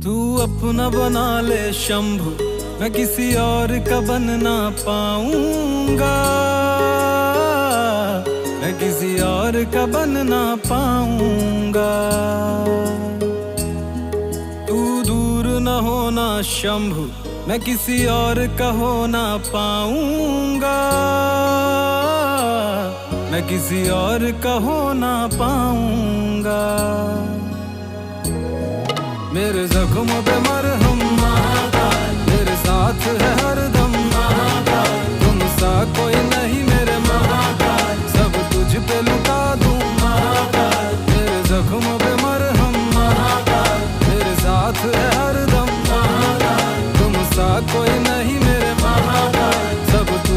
तू अपना बना ले शंभु, मैं किसी और का बन ना पाऊंगा, मैं किसी और का बन ना पाऊंगा। तू दूर न होना शंभु, मैं किसी और का हो ना पाऊंगा, मैं किसी और का हो ना पाऊंगा। मेरे जख्मों पे मरहम महाकाल, मेरे साथ है हरदम